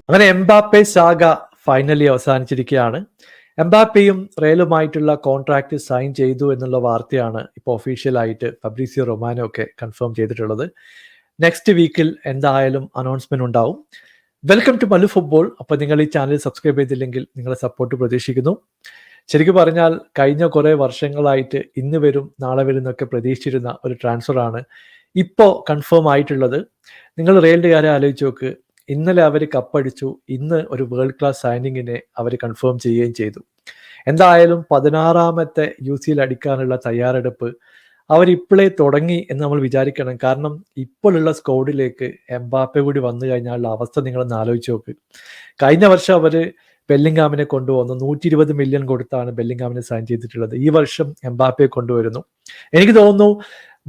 അങ്ങനെ Mbappe saga finally അവസാനിച്ചിരിക്കുകയാണ്. എംബാപ്പയും റയലുമായിട്ടുള്ള കോൺട്രാക്ട് സൈൻ ചെയ്തു എന്നുള്ള വാർത്തയാണ് ഇപ്പോൾ ഒഫീഷ്യലായിട്ട് ഫബ്രീസിയോ റൊമാനോ ഒക്കെ കൺഫേം ചെയ്തിട്ടുള്ളത്. നെക്സ്റ്റ് വീക്കിൽ എന്തായാലും അനൗൺസ്മെന്റ് ഉണ്ടാവും. Welcome to Mallu football. അപ്പോൾ നിങ്ങൾ ഈ ചാനൽ സബ്സ്ക്രൈബ് ചെയ്തില്ലെങ്കിൽ നിങ്ങളെ സപ്പോർട്ട് പ്രതീക്ഷിക്കുന്നു. ശരിക്കും പറഞ്ഞാൽ കഴിഞ്ഞ കുറേ വർഷങ്ങളായിട്ട് ഇന്ന് വരും നാളെ വരും എന്നൊക്കെ പ്രതീക്ഷിച്ചിരുന്ന ഒരു ട്രാൻസ്ഫറാണ് ഇപ്പോൾ കൺഫേം ആയിട്ടുള്ളത്. നിങ്ങൾ റയലിൻ്റെ കാര്യം ആലോചിച്ച് നോക്ക്. ഇന്നലെ അവർ കപ്പടിച്ചു, ഇന്ന് ഒരു വേൾഡ് ക്ലാസ് സൈനിങ്ങിനെ അവർ കൺഫേം ചെയ്യുകയും ചെയ്തു. എന്തായാലും 16ാമത്തെ UCL അടിക്കാനുള്ള തയ്യാറെടുപ്പ് അവരിപ്പോഴേ തുടങ്ങി എന്ന് നമ്മൾ വിചാരിക്കണം. കാരണം ഇപ്പോഴുള്ള സ്ക്വാഡിലേക്ക് എംബാപ്പെ കൂടി വന്നു കഴിഞ്ഞാലുള്ള അവസ്ഥ നിങ്ങളൊന്ന് ആലോചിച്ച് നോക്ക്. കഴിഞ്ഞ വർഷം അവർ ബെല്ലിംഗാമിനെ കൊണ്ടുവന്നു, 120 മില്യൺ കൊടുത്താണ് ബെല്ലിംഗാമിനെ സൈൻ ചെയ്തിട്ടുള്ളത്. ഈ വർഷം എംബാപ്പയെ കൊണ്ടുവരുന്നു. എനിക്ക് തോന്നുന്നു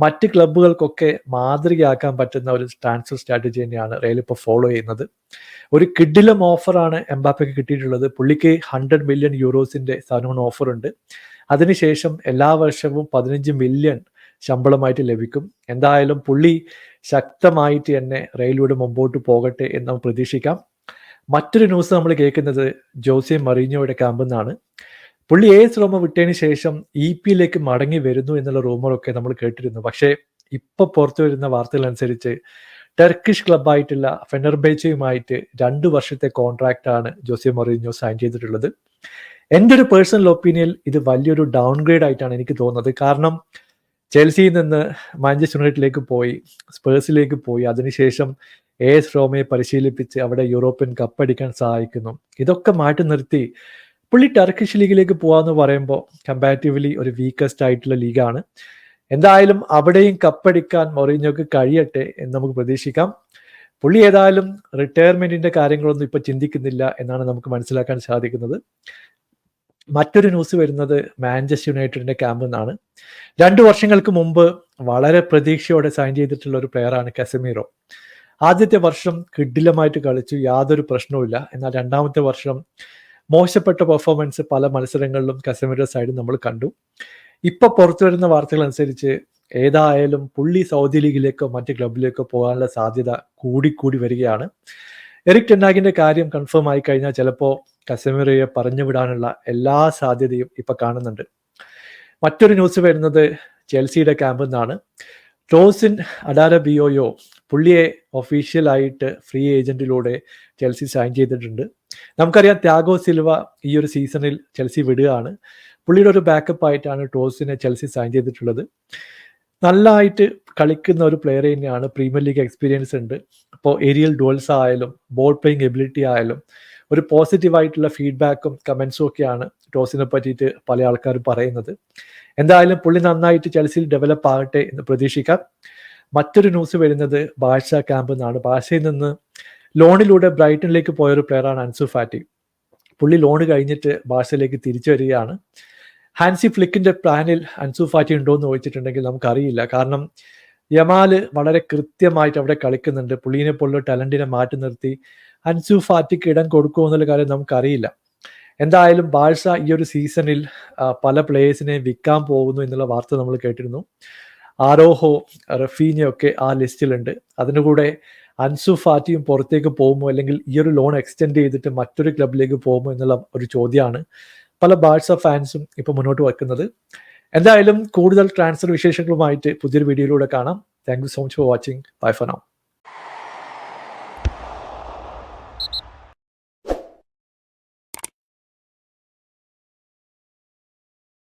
മറ്റ് ക്ലബ്ബുകൾക്കൊക്കെ മാതൃകയാക്കാൻ പറ്റുന്ന ഒരു ട്രാൻസ്ഫർ സ്ട്രാറ്റജി തന്നെയാണ് റയൽ ഇപ്പോൾ ഫോളോ ചെയ്യുന്നത്. ഒരു കിഡിലം ഓഫറാണ് എംബാപ്പയ്ക്ക് കിട്ടിയിട്ടുള്ളത്. പുള്ളിക്ക് 100 മില്യൺ യൂറോസിന്റെ സാധനം ഓഫർ ഉണ്ട്. അതിനുശേഷം എല്ലാ വർഷവും 15 മില്യൺ ശമ്പളമായിട്ട് ലഭിക്കും. എന്തായാലും പുള്ളി ശക്തമായിട്ട് തന്നെ റയലിലൂടെ മുമ്പോട്ട് പോകട്ടെ എന്ന് നമുക്ക് പ്രതീക്ഷിക്കാം. മറ്റൊരു ന്യൂസ് നമ്മൾ കേൾക്കുന്നത് ജോസെ മറീഞ്ഞോയുടെ ക്യാമ്പിൽ നിന്നാണ്. പുള്ളി AS റോമ വിട്ടതിന് ശേഷം EPയിലേക്ക് മടങ്ങി വരുന്നു എന്നുള്ള റൂമറൊക്കെ നമ്മൾ കേട്ടിരുന്നു. പക്ഷേ ഇപ്പൊ പുറത്തു വരുന്ന വാർത്തകൾ അനുസരിച്ച് ടർക്കിഷ് ക്ലബ്ബായിട്ടുള്ള ഫെനർബേച്ചയുമായിട്ട് 2 വർഷത്തെ കോൺട്രാക്റ്റ് ആണ് ജോസെ മൊറീഞ്ഞോ സൈൻ ചെയ്തിട്ടുള്ളത്. എൻ്റെ ഒരു പേഴ്സണൽ ഒപ്പീനിയൻ ഇത് വലിയൊരു ഡൗൺഗ്രേഡ് ആയിട്ടാണ് എനിക്ക് തോന്നുന്നത്. കാരണം ചെൽസിയിൽ നിന്ന് മാഞ്ചസ്റ്റർ യുണൈറ്റഡിലേക്ക് പോയി, സ്പേഴ്സിലേക്ക് പോയി, അതിനുശേഷം AS റോമയെ പരിശീലിപ്പിച്ച് അവിടെ യൂറോപ്യൻ കപ്പടിക്കാൻ സഹായിക്കുന്നു. ഇതൊക്കെ മാറ്റി നിർത്തി പുള്ളി ടർക്കിഷ് ലീഗിലേക്ക് പോകാന്ന് പറയുമ്പോൾ കമ്പാരിറ്റീവ്ലി ഒരു വീക്കസ്റ്റ് ആയിട്ടുള്ള ലീഗാണ്. എന്തായാലും അവിടെയും കപ്പടിക്കാൻ മൊറീഞ്ഞോക്ക് കഴിയട്ടെ എന്ന് നമുക്ക് പ്രതീക്ഷിക്കാം. പുള്ളി ഏതായാലും റിട്ടയർമെന്റിന്റെ കാര്യങ്ങളൊന്നും ഇപ്പൊ ചിന്തിക്കുന്നില്ല എന്നാണ് നമുക്ക് മനസ്സിലാക്കാൻ സാധിക്കുന്നത്. മറ്റൊരു ന്യൂസ് വരുന്നത് മാഞ്ചസ്റ്റർ യുണൈറ്റഡിന്റെ ക്യാമ്പിൽ നിന്നാണ്. 2 വർഷങ്ങൾക്ക് മുമ്പ് വളരെ പ്രതീക്ഷയോടെ സൈൻ ചെയ്തിട്ടുള്ള ഒരു പ്ലെയറാണ് കസമീറോ. ആദ്യത്തെ വർഷം കിഡിലമായിട്ട് കളിച്ചു, യാതൊരു പ്രശ്നവുമില്ല. എന്നാൽ 2ാമത്തെ വർഷം മോശപ്പെട്ട പെർഫോമൻസ് പല മത്സരങ്ങളിലും കസമീറോ സൈഡിൽ നമ്മൾ കണ്ടു. ഇപ്പൊ പുറത്തു വരുന്ന വാർത്തകൾ അനുസരിച്ച് ഏതായാലും പുള്ളി സൗദി ലീഗിലേക്കോ മറ്റ് ക്ലബിലേക്കോ പോകാനുള്ള സാധ്യത കൂടി വരികയാണ്. എറിക് ടെൻ ഹാഗിന്റെ കാര്യം കൺഫേം ആയി കഴിഞ്ഞാൽ ചിലപ്പോൾ കസമീറോയെ പറഞ്ഞു വിടാനുള്ള എല്ലാ സാധ്യതയും ഇപ്പൊ കാണുന്നുണ്ട്. മറ്റൊരു ന്യൂസ് വരുന്നത് ചെൽസിയുടെ ക്യാമ്പിൽ നിന്നാണ്. ടോസിൻ അഡാരബിയോയോ പുള്ളിയെ ഒഫീഷ്യലായിട്ട് ഫ്രീ ഏജന്റിലൂടെ ചെൽസി സൈൻ ചെയ്തിട്ടുണ്ട്. നമുക്കറിയാം ത്യാഗോ സിൽവ ഈ ഒരു സീസണിൽ ചെൽസി വിടുകയാണ്. പുള്ളിയുടെ ഒരു ബാക്കപ്പ് ആയിട്ടാണ് ടോസിനെ ചെൽസി സൈൻ ചെയ്തിട്ടുള്ളത്. നല്ലതായിട്ട് കളിക്കുന്ന ഒരു പ്ലെയർ തന്നെയാണ്, പ്രീമിയർ ലീഗ് എക്സ്പീരിയൻസ് ഉണ്ട്. ഇപ്പോൾ ഏരിയൽ ഡുവൽസ് ആയാലും ബോൾ പ്ലേയിങ് എബിലിറ്റി ആയാലും ഒരു പോസിറ്റീവായിട്ടുള്ള ഫീഡ്ബാക്കും കമൻസും ഒക്കെയാണ് ടോസിനെ പറ്റിയിട്ട് പല ആൾക്കാരും പറയുന്നത്. എന്തായാലും പുള്ളി നന്നായിട്ട് ചെൽസിയിൽ ഡെവലപ്പ് ആകട്ടെ എന്ന് പ്രതീക്ഷിക്കാം. മറ്റൊരു ന്യൂസ് വരുന്നത് ബാഴ്സ ക്യാമ്പിൽ നിന്നാണ്. ബാഴ്സയിൽ നിന്ന് ലോണിലൂടെ ബ്രൈറ്റണിലേക്ക് പോയൊരു പ്ലെയറാണ് അൻസു ഫാറ്റി. പുള്ളി ലോൺ കഴിഞ്ഞിട്ട് ബാഴ്സയിലേക്ക് തിരിച്ചു വരികയാണ്. ഹാൻസി ഫ്ലിക്കിന്റെ പ്ലാനിൽ അൻസു ഫാറ്റി ഉണ്ടോ എന്ന് ചോദിച്ചിട്ടുണ്ടെങ്കിൽ നമുക്കറിയില്ല. കാരണം യമാല് വളരെ കൃത്യമായിട്ട് അവിടെ കളിക്കുന്നുണ്ട്. പുള്ളീനെ പോലുള്ള ടാലന്റിനെ മാറ്റി നിർത്തി അൻസു ഫാറ്റിക്ക് ഇടം കൊടുക്കുമോ എന്നുള്ള കാര്യം നമുക്കറിയില്ല. എന്തായാലും ബാഴ്സ ഈ ഒരു സീസണിൽ പല പ്ലേയേഴ്സിനെ വിൽക്കാൻ പോകുന്നു എന്നുള്ള വാർത്ത നമ്മൾ കേട്ടിരുന്നു. ആരോഹോ, റഫീനയൊക്കെ ആ ലിസ്റ്റിലുണ്ട്. അതിനുകൂടെ അൻസു ഫാറ്റിയും പുറത്തേക്ക് പോകുമോ അല്ലെങ്കിൽ ഈ ഒരു ലോൺ എക്സ്റ്റെൻഡ് ചെയ്തിട്ട് മറ്റൊരു ക്ലബിലേക്ക് പോകുമോ എന്നുള്ള ഒരു ചോദ്യമാണ് പല ബാഴ്സ ഫാൻസും ഇപ്പോൾ മുന്നോട്ട് വെക്കുന്നത്. എന്തായാലും കൂടുതൽ ട്രാൻസ്ഫർ വിശേഷങ്ങളുമായിട്ട് പുതിയൊരു വീഡിയോയിലൂടെ കാണാം. Thank you so much for watching. Bye for now.